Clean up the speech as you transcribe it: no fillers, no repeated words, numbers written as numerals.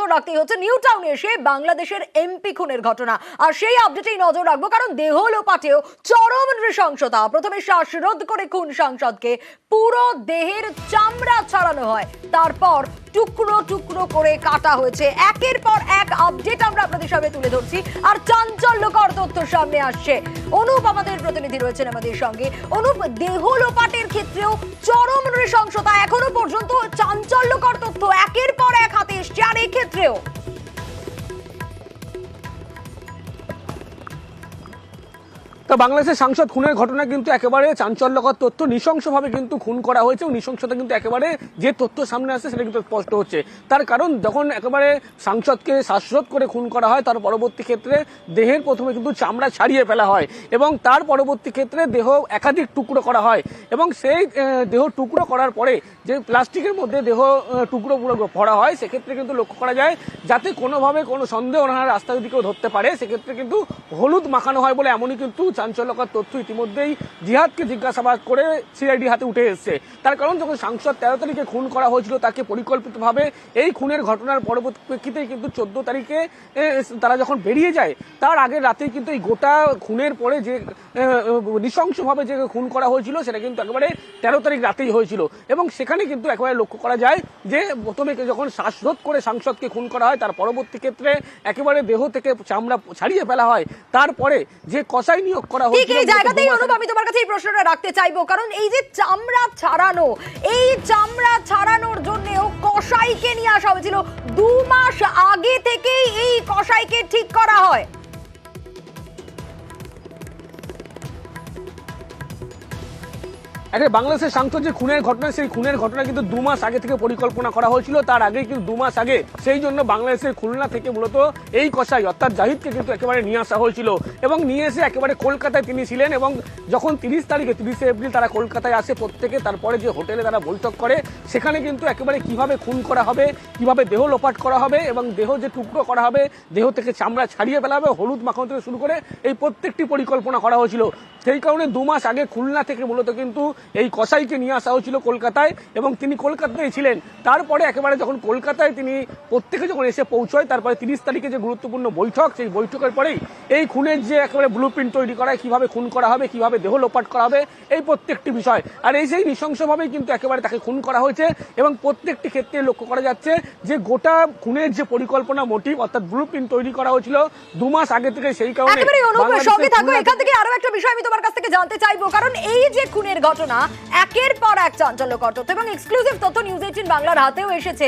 নজর রাখতেই হচ্ছে নিউ টাউনে এসে বাংলাদেশের এমপি খুনের ঘটনা। আর সেই আপডেটেই নজর রাখবো, কারণ দেহ লোপাটেও চরম নৃশংসতা। প্রথমে শ্বাসরোধ করে খুন সাংসদকে, পুরো দেহের চামড়া ছাড়ানো হয়, তারপর টুকরো টুকরো করে কাটা হয়েছে। একের পর এক আপডেট আমরা আপনাদের সামনে তুলে ধরছি, আর চাঞ্চল্যকর তথ্য সামনে আসছে। অনুপ আমাদের প্রতিনিধি রয়েছেন আমাদের সঙ্গে। অনুপ, দেহ লোপাটের ক্ষেত্রেও চরম নৃশংসতা, এখনো পর্যন্ত চাঞ্চল্যকর তথ্য একের পর এক হাতে এসছে, আর এই ক্ষেত্রেও বাংলাদেশের সাংসদ খুনের ঘটনা কিন্তু একেবারে চাঞ্চল্যকর তথ্য। নৃশংসভাবে কিন্তু খুন করা হয়েছে এবং নৃশংসতা কিন্তু একেবারে যে তথ্য সামনে আসছে সেটা কিন্তু স্পষ্ট হচ্ছে। তার কারণ যখন একেবারে সাংসদকে শ্বাসরোধ করে খুন করা হয়, তার পরবর্তী ক্ষেত্রে দেহের প্রথমে কিন্তু চামড়া ছাড়িয়ে ফেলা হয় এবং তার পরবর্তী ক্ষেত্রে দেহ একাধিক টুকরো করা হয় এবং সেই দেহ টুকরো করার পরে যে প্লাস্টিকের মধ্যে দেহ টুকরো ভরা হয়, সেক্ষেত্রে কিন্তু লক্ষ্য করা যায় যাতে কোনোভাবে কোনো সন্দেহ না রাস্তা যদি কেউ ধরতে পারে, সেক্ষেত্রে কিন্তু হলুদ মাখানো হয় বলে এমনই কিন্তু চাঞ্চল্যকর তথ্য ইতিমধ্যেই জিহাদকে জিজ্ঞাসাবাদ করে সিআইডি হাতে উঠে এসেছে। তার কারণ যখন সাংসদ 13 তারিখে খুন করা হয়েছিল, তাকে পরিকল্পিতভাবে এই খুনের ঘটনার পরবর্তীতেই কিন্তু 14 তারিখে তারা যখন বেরিয়ে যায়, তার আগের রাতেই কিন্তু এই গোটা খুনের পরে যে নৃশংসভাবে যে খুন করা হয়েছিল সেটা কিন্তু একেবারে 13 তারিখ রাতেই হয়েছিল। এবং সেখানে কিন্তু একেবারে লক্ষ্য করা যায় যে প্রথমে যখন শ্বাসরোধ করে সাংসদকে খুন করা হয়, তার পরবর্তী ক্ষেত্রে একেবারে দেহ থেকে চামড়া ছাড়িয়ে ফেলা হয়। তারপরে যে কসাই নিয়োগ করা হয়েছিল, ঠিক এই জায়গাতেই অনুপ আমি তোমার কাছে এই প্রশ্নটা রাখতে চাইবো, কারণ এই যে চামড়া ছাড়ানো, এই চামড়া ছাড়ানোর জন্যও কসাইকে নিয়ে আসা হয়েছিল। 2 মাস আগে থেকেই এই কসাইকে ঠিক করা হয়। বাংলাদেশের সাংসদ যে খুনের ঘটনা, সেই খুনের ঘটনা কিন্তু 2 মাস আগে থেকে পরিকল্পনা করা হয়েছিল। তার আগে কিন্তু 2 মাস আগে সেই জন্য বাংলাদেশের খুলনা থেকে মূলত এই কসাই অর্থাৎ জাহিদকে কিন্তু একেবারে নিয়ে আসা হয়েছিল এবং নিয়ে এসে একেবারে কলকাতায় তিনি ছিলেন। এবং যখন 30 এপ্রিল তারা কলকাতায় আসে প্রত্যেকে, তারপরে যে হোটেলে তারা বৈঠক করে, সেখানে কিন্তু একেবারে কিভাবে খুন করা হবে, কিভাবে দেহ লোপাট করা হবে এবং দেহ যে টুকরো করা হবে, দেহ থেকে চামড়া ছাড়িয়ে ফেলা হবে, হলুদ মাখানো থেকে শুরু করে এই প্রত্যেকটি পরিকল্পনা করা হয়েছিল। সেই কারণে 2 মাস আগে খুলনা থেকে মূলত কিন্তু এই কসাইকে নিয়ে আসা হয়েছিল কলকাতায় এবং তিনি কলকাতায় ছিলেন। তারপরে একেবারে যখন কলকাতায় তিনি প্রত্যেকে যখন এসে পৌঁছয়, তারপরে 30 তারিখে যে গুরুত্বপূর্ণ বৈঠক, সেই বৈঠকের পরেই এই খুনের যে একেবারে ব্লুপ্রিন্ট তৈরি করা, কিভাবে খুন করা হবে, কিভাবে দেহ লোপাট করা হবে, এই প্রত্যেকটি বিষয়। আর এই সেই নৃশংসভাবেই কিন্তু একেবারে তাকে খুন করা হয়েছে এবং প্রত্যেকটি ক্ষেত্রে লক্ষ্য করা যাচ্ছে যে গোটা খুনের যে পরিকল্পনা, মোটিভ অর্থাৎ ব্লুপ্রিন্ট তৈরি করা হয়েছিল 2 মাস আগে থেকে। সেই কারণে সঙ্গে থাকো, এখান থেকে আরো একটা বিষয় আমি তোমার কাছ থেকে জানতে চাইবো, কারণ এই যে খুনের ঘটনা একের পর এক চাঞ্চল্যকর তথ্য এবং এক্সক্লুসিভ তথ্য নিউজ 18 বাংলার হাতেও এসেছে।